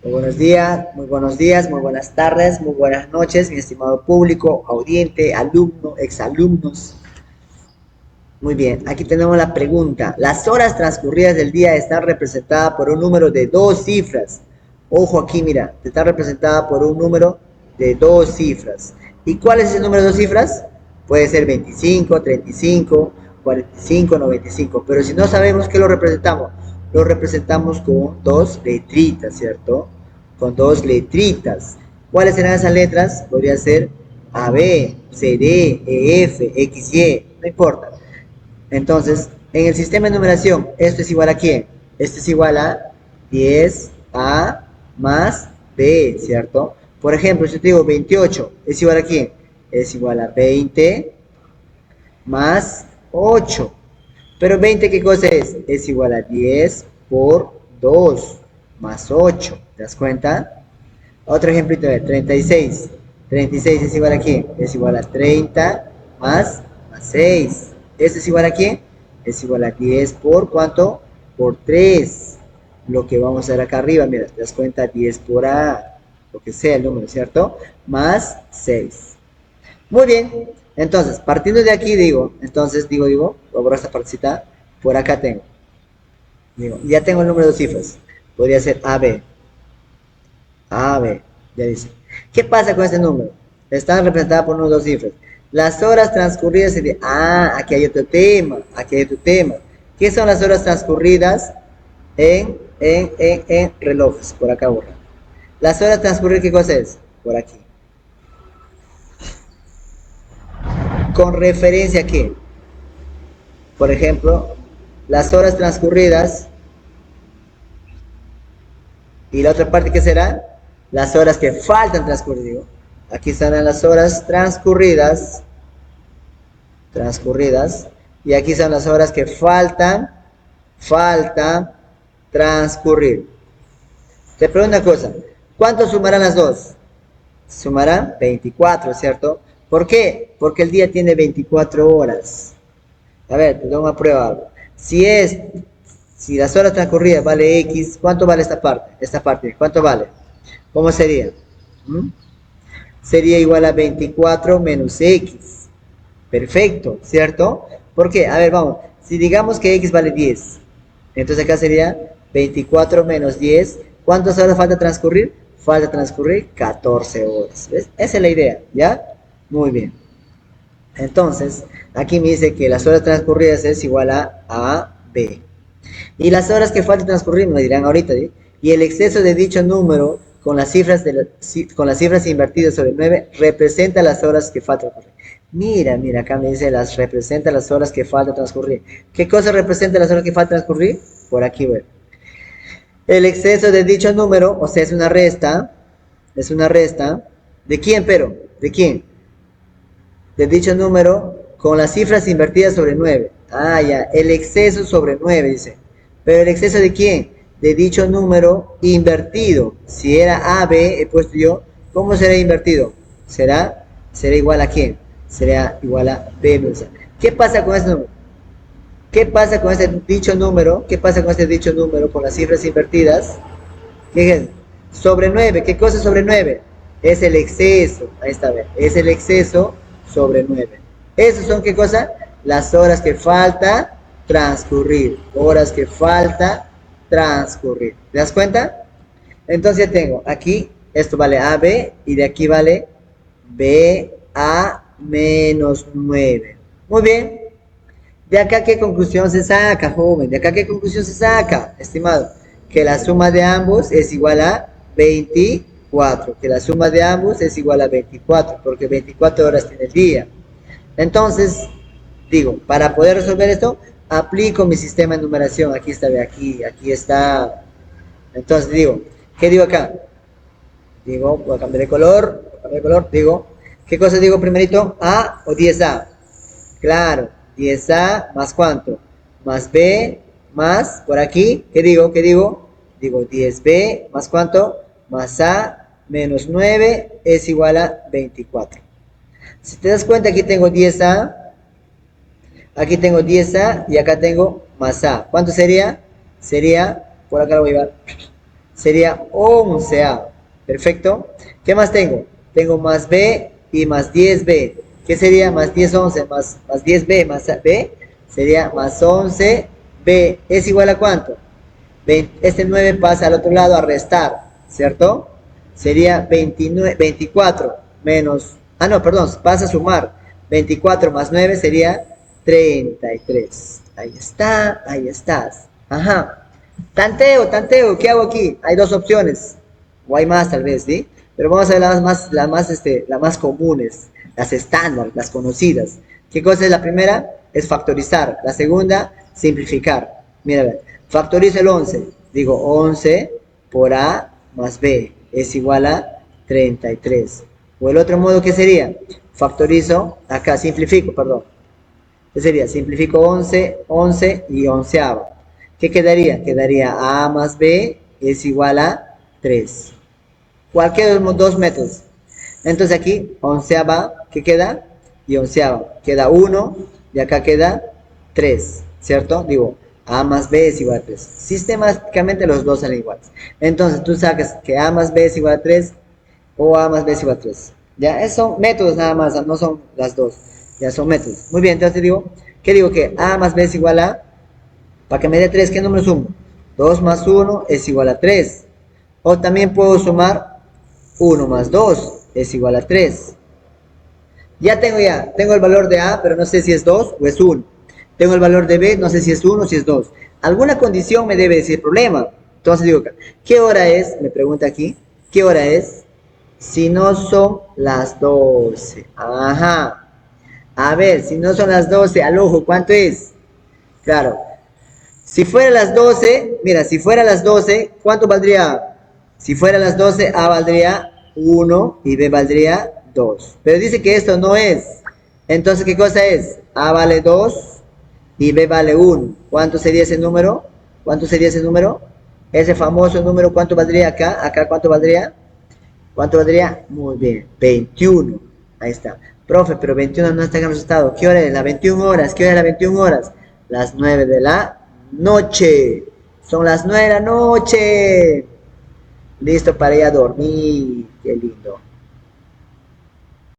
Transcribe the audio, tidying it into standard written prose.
Muy buenos días, muy buenas tardes, muy buenas noches, mi estimado público, audiente, alumno, exalumnos. Muy bien, aquí tenemos la pregunta. Las horas transcurridas del día están representadas por un número de dos cifras. Ojo aquí, mira, está representada por un número de dos cifras. ¿Y cuál es el número de dos cifras? Puede ser 25, 35, 45, 95. Pero si no sabemos qué lo representamos con dos letritas, ¿cierto? Con dos letritas. ¿Cuáles serán esas letras? Podría ser A, B, C, D, E, F, X, Y, no importa. Entonces, en el sistema de numeración, ¿esto es igual a quién? Esto es igual a 10A más B, ¿cierto? Por ejemplo, si yo te digo 28, ¿es igual a quién? Es igual a 20 más 8. Pero 20, ¿qué cosa es? Es igual a 10 por 2 más 8. ¿Te das cuenta? Otro ejemplito de 36. 36 es igual a quién? Es igual a 30 más 6. ¿Esto es igual a quién? Es igual a 10 por ¿cuánto? Por 3. Lo que vamos a ver acá arriba, mira, te das cuenta, 10 por A, lo que sea el número, ¿cierto? Más 6. Muy bien. Entonces, partiendo de aquí, digo, voy a borrar esta partecita. Por acá tengo. Digo, ya tengo el número de cifras. Podría ser AB. A, B, ya dice. ¿Qué pasa con este número? Está representada por unos dos cifras. Las horas transcurridas sería, aquí hay otro tema, aquí hay otro tema. ¿Qué son las horas transcurridas en relojes? Por acá borra. Las horas transcurridas, ¿qué cosa es? Por aquí. ¿Con referencia a qué? Por ejemplo, las horas transcurridas y la otra parte, ¿qué será? Las horas que faltan transcurrir. Aquí estarán las horas transcurridas, y aquí son las horas que faltan transcurrir. Te pregunto una cosa, ¿cuánto sumarán las dos? Sumarán 24, ¿cierto? ¿Por qué? Porque el día tiene 24 horas. A ver, te doy una prueba. Si las horas transcurridas vale X, ¿cuánto vale esta parte? Esta parte, ¿cuánto vale? ¿Cómo sería? ¿Mm? Sería igual a 24 menos X. Perfecto, ¿cierto? ¿Por qué? A ver, vamos. Si digamos que X vale 10, entonces acá sería 24 menos 10. ¿Cuántas horas falta transcurrir? Falta transcurrir 14 horas. ¿Ves? Esa es la idea, ¿ya? Muy bien. Entonces, aquí me dice que las horas transcurridas es igual a B. Y las horas que faltan transcurrir, me dirán ahorita, ¿sí? Y el exceso de dicho número con las cifras invertidas sobre 9 representa las horas que faltan transcurrir. Mira, mira, acá me dice representa las horas que faltan transcurrir. ¿Qué cosa representa las horas que faltan transcurrir? Por aquí, bueno. El exceso de dicho número, o sea, es una resta. ¿De quién, pero? ¿De quién? De dicho número con las cifras invertidas sobre 9. Ya, el exceso sobre 9 dice. Pero el exceso de quién? De dicho número invertido. Si era AB, he puesto yo, ¿cómo será invertido? Será igual a quién? Será igual a B menos A. ¿Qué pasa con este número? ¿Qué pasa con este dicho número? ¿Qué pasa con este dicho número con las cifras invertidas? ¿Qué es? Sobre 9. ¿Qué cosa es sobre 9? Es el exceso. Ahí está, bien. Es el exceso sobre 9. ¿Esos son qué cosa? Las horas que falta transcurrir. Horas que falta transcurrir. ¿Te das cuenta? Entonces ya tengo aquí, esto vale AB y de aquí vale BA menos 9. Muy bien. ¿De acá qué conclusión se saca, joven? ¿De acá qué conclusión se saca, estimado? Que la suma de ambos es igual a 24. Que la suma de ambos es igual a 24, porque 24 horas tiene el día. Entonces, digo, para poder resolver esto, aplico mi sistema de numeración. Aquí está, aquí está. Entonces digo, ¿qué digo acá? Digo, voy a cambiar de color, digo, ¿qué cosa digo primerito? ¿A o 10A? Claro, 10A más ¿cuánto? Más B más, por aquí, ¿qué digo? ¿Qué digo? Digo 10B más ¿cuánto? Más A menos 9 es igual a 24. Si te das cuenta, aquí tengo 10A y acá tengo más A. ¿Cuánto sería? Sería, por acá lo voy a llevar, sería 11A. Perfecto. ¿Qué más tengo? Tengo más B y más 10B. ¿Qué sería más 10, 11? Más 10B más B sería más 11B. ¿Es igual a cuánto? Este 9 pasa al otro lado a restar, ¿cierto? Sería 29, 24 menos, no, perdón, pasa a sumar. 24 más 9 sería 33. Ahí está, ahí estás. Ajá. Tanteo, tanteo, ¿qué hago aquí? Hay dos opciones, o hay más tal vez, ¿sí? Pero vamos a ver las más comunes, las estándar, las conocidas. ¿Qué cosa es la primera? Es factorizar. La segunda, simplificar. Mira, a ver, factorizo el 11. Digo 11 por A más B es igual a 33. O el otro modo, ¿qué sería? Factorizo, acá simplifico, perdón. ¿Qué sería? Simplifico 11, 11 y onceava. ¿Qué quedaría? Quedaría A más B es igual a 3. Cualquiera de los dos métodos. Entonces aquí, onceava, ¿qué queda? Y onceava. Queda 1 y acá queda 3, ¿cierto? Digo, A más B es igual a 3. Sistemáticamente los dos salen iguales. Entonces tú sacas que A más B es igual a 3 o A más B es igual a 3. Ya, esos son métodos nada más, no son las dos. Ya son métodos. Muy bien, entonces digo, ¿qué digo? Que A más B es igual a, para que me dé 3, ¿qué número sumo? 2 más 1 es igual a 3. O también puedo sumar 1 más 2 es igual a 3. Tengo el valor de A, pero no sé si es 2 o es 1. Tengo el valor de B, no sé si es 1 o si es 2. Alguna condición me debe decir problema. Entonces digo, ¿qué hora es? Me pregunta aquí. ¿Qué hora es? Si no son las 12. Ajá. A ver, si no son las 12, al ojo, ¿cuánto es? Claro. Si fuera las 12, mira, si fuera las 12, ¿cuánto valdría A? Si fuera las 12, A valdría 1 y B valdría 2. Pero dice que esto no es. Entonces, ¿qué cosa es? A vale 2 y B vale 1. ¿Cuánto sería ese número? ¿Cuánto sería ese número? Ese famoso número, ¿cuánto valdría acá? Acá, ¿cuánto valdría? ¿Cuánto valdría? Muy bien, 21. Ahí está. Profe, pero 21 no está en el resultado. ¿Qué hora es? Las 21 horas. ¿Qué hora es las 21 horas? Las 9 de la noche. Son las 9 de la noche. Listo para ir a dormir. Qué lindo.